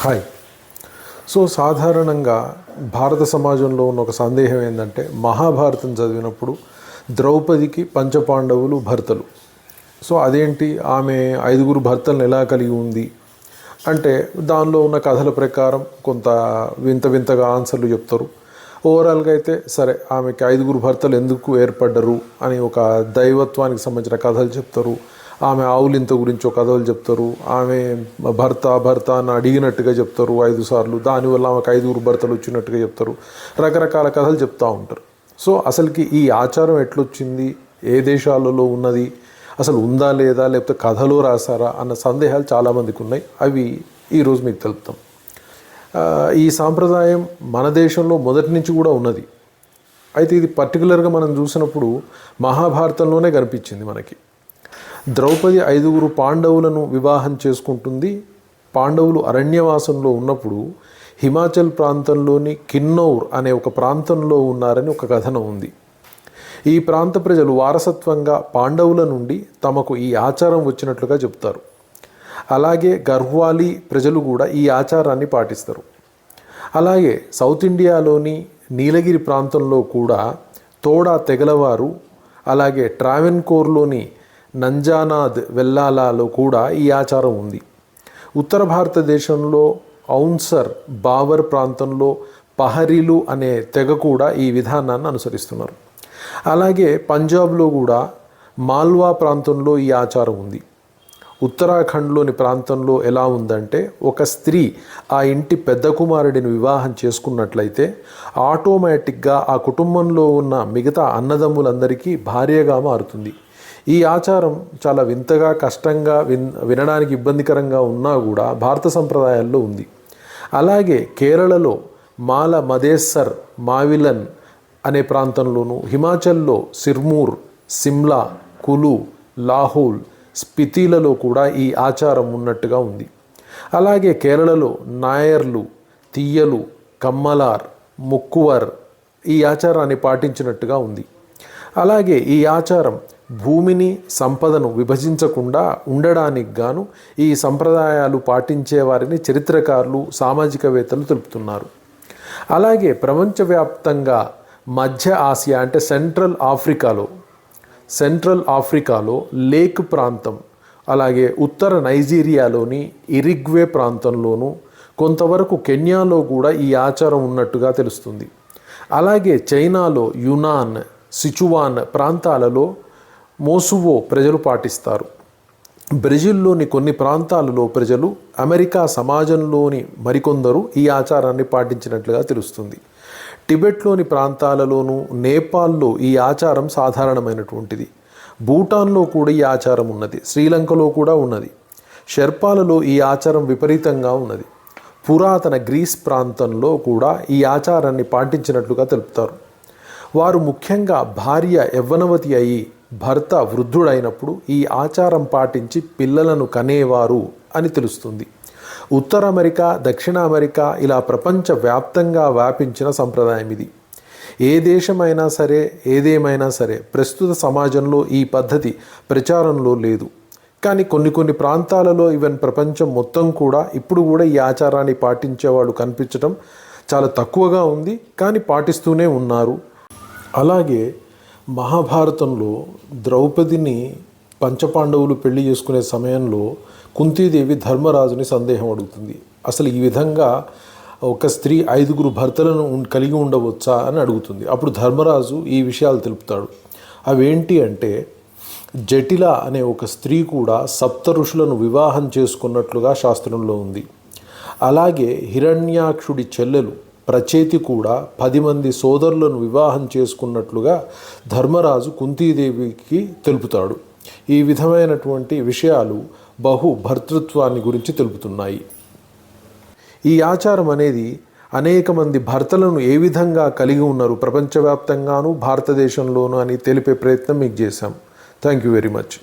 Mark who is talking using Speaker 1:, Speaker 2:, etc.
Speaker 1: Hi. So సాధారణంగా భారత సమాజంలో ఉన్న ఒక సందేహం ఏంటంటే, మహాభారతం చదివినప్పుడు ద్రౌపదికి పంచపాండవులు భర్తలు. సో అదేంటి, ఆమె 5 భర్తలను ఎలా కలిగి ఉంది అంటే, దానిలో ఉన్న కథల ప్రకారం కొంత వింతగా ఆన్సర్లు చెప్తారు. ఓవరాల్గా అయితే సరే, ఆమెకి 5 భర్తలు ఎందుకు ఏర్పడ్డరు అని ఒక దైవత్వానికి సంబంధించిన కథలు చెప్తారు. ఆమె ఆవులింత గురించి ఒక కథలు చెప్తారు. ఆమె భర్త అని అడిగినట్టుగా చెప్తారు 5 సార్లు. దానివల్ల ఆమెకు 5 భర్తలు వచ్చినట్టుగా చెప్తారు. రకరకాల కథలు చెప్తూ ఉంటారు. సో అసలుకి ఈ ఆచారం ఎట్లొచ్చింది, ఏ దేశాలలో ఉన్నది, అసలు ఉందా లేదా, లేకపోతే కథలో రాసారా అన్న సందేహాలు చాలామందికి ఉన్నాయి. అవి ఈరోజు మీకు తెలుపుతాం. ఈ సాంప్రదాయం మన దేశంలో మొదటి నుంచి కూడా ఉన్నది. అయితే ఇది పర్టికులర్గా మనం చూసినప్పుడు మహాభారతంలోనే కనిపించింది మనకి. ద్రౌపది 5 పాండవులను వివాహం చేసుకుంటుంది. పాండవులు అరణ్యవాసంలో ఉన్నప్పుడు హిమాచల్ ప్రాంతంలోని కిన్నౌర్ అనే ఒక ప్రాంతంలో ఉన్నారని ఒక కథనం ఉంది. ఈ ప్రాంత ప్రజలు వారసత్వంగా పాండవుల నుండి తమకు ఈ ఆచారం వచ్చినట్లుగా చెప్తారు. అలాగే గర్హ్వాలి ప్రజలు కూడా ఈ ఆచారాన్ని పాటిస్తారు. అలాగే సౌత్ ఇండియాలోని నీలగిరి ప్రాంతంలో కూడా తోడా తెగలవారు, అలాగే ట్రావెన్కోర్లోని నంజానాద్ వెల్లాలలో కూడా ఈ ఆచారం ఉంది. ఉత్తర భారతదేశంలో ఔన్సర్ బావర్ ప్రాంతంలో పహరీలు అనే తెగ కూడా ఈ విధానాన్ని అనుసరిస్తున్నారు. అలాగే పంజాబ్లో కూడా మాల్వా ప్రాంతంలో ఈ ఆచారం ఉంది. ఉత్తరాఖండ్లోని ప్రాంతంలో ఎలా ఉందంటే, ఒక స్త్రీ ఆ ఇంటి పెద్ద కుమారుడిని వివాహం చేసుకున్నట్లయితే ఆటోమేటిక్గా ఆ కుటుంబంలో ఉన్న మిగతా అన్నదమ్ములందరికీ భార్యగా మారుతుంది. ఈ ఆచారం చాలా వింతగా, కష్టంగా, వినడానికి ఇబ్బందికరంగా ఉన్నా కూడా భారత సంప్రదాయాల్లో ఉంది. అలాగే కేరళలో మాల మదేసర్ మావిలన్ అనే ప్రాంతంలోనూ, హిమాచల్లో సిర్మూర్, సిమ్లా, కులు, లాహౌల్, స్పితిలలో కూడా ఈ ఆచారం ఉన్నట్టుగా ఉంది. అలాగే కేరళలో నాయర్లు, తీయలు, కమ్మలార్, ముక్కువర్ ఈ ఆచారాన్ని పాటించినట్టుగా ఉంది. అలాగే ఈ ఆచారం భూమిని, సంపదను విభజించకుండా ఉండడానికి గాను ఈ సంప్రదాయాలు పాటించే వారిని చరిత్రకారులు, సామాజికవేత్తలు తెలుపుతున్నారు. అలాగే ప్రపంచవ్యాప్తంగా మధ్య ఆసియా అంటే సెంట్రల్ ఆఫ్రికాలో లేక్ ప్రాంతం, అలాగే ఉత్తర నైజీరియాలోని ఇరిగ్వే ప్రాంతంలోనూ, కొంతవరకు కెన్యాలో కూడా ఈ ఆచారం ఉన్నట్టుగా తెలుస్తుంది. అలాగే చైనాలో యునాన్, సిచువాన్ ప్రాంతాలలో మోసువో ప్రజలు పాటిస్తారు. బ్రెజిల్లోని కొన్ని ప్రాంతాలలో ప్రజలు, అమెరికా సమాజంలోని మరికొందరు ఈ ఆచారాన్ని పాటించినట్లుగా తెలుస్తుంది. టిబెట్లోని ప్రాంతాలలోనూ, నేపాల్లో ఈ ఆచారం సాధారణమైనటువంటిది. భూటాన్లో కూడా ఈ ఆచారం ఉన్నది. శ్రీలంకలో కూడా ఉన్నది. షెర్పాలలో ఈ ఆచారం విపరీతంగా ఉన్నది. పురాతన గ్రీస్ ప్రాంతంలో కూడా ఈ ఆచారాన్ని పాటించినట్లుగా తెలుపుతారు. వారు ముఖ్యంగా భార్య యవ్వనవతి అయి భర్త వృద్ధుడైనప్పుడు ఈ ఆచారం పాటించి పిల్లలను కనేవారు అని తెలుస్తుంది. ఉత్తర అమెరికా, దక్షిణ అమెరికా ఇలా ప్రపంచవ్యాప్తంగా వ్యాపించిన సంప్రదాయం ఇది. ఏ దేశమైనా సరే, ఏదేమైనా సరే ప్రస్తుత సమాజంలో ఈ పద్ధతి ప్రచారంలో లేదు. కానీ కొన్ని ప్రాంతాలలో, ఈవెన్ ప్రపంచం మొత్తం కూడా ఇప్పుడు కూడా ఈ ఆచారాన్ని పాటించేవాళ్ళు కనిపించడం చాలా తక్కువగా ఉంది. కానీ పాటిస్తూనే ఉన్నారు. అలాగే మహాభారతంలో ద్రౌపదిని పంచపాండవులు పెళ్లి చేసుకునే సమయంలో కుంతీదేవి ధర్మరాజుని సందేహం అడుగుతుంది. అసలు ఈ విధంగా ఒక స్త్రీ 5 భర్తలను కలిగి ఉండవచ్చా అని అడుగుతుంది. అప్పుడు ధర్మరాజు ఈ విషయాలు తెలుపుతాడు. అవేంటి అంటే, జటిల అనే ఒక స్త్రీ కూడా 7 ఋషులను వివాహం చేసుకున్నట్లుగా శాస్త్రంలో ఉంది. అలాగే హిరణ్యాక్షుడి చెల్లెలు ప్రచేతి కూడా 10 మంది సోదరులను వివాహం చేసుకున్నట్లుగా ధర్మరాజు కుంతీదేవికి తెలుపుతాడు. ఈ విధమైనటువంటి విషయాలు భర్తృత్వాన్ని గురించి తెలుపుతున్నాయి. ఈ ఆచారం అనేది అనేక మంది భర్తలను ఏ విధంగా కలిగి ఉన్నారు ప్రపంచవ్యాప్తంగాను, భారతదేశంలోనూ అని తెలిపే ప్రయత్నం మీకు చేశాం. Thank you very much.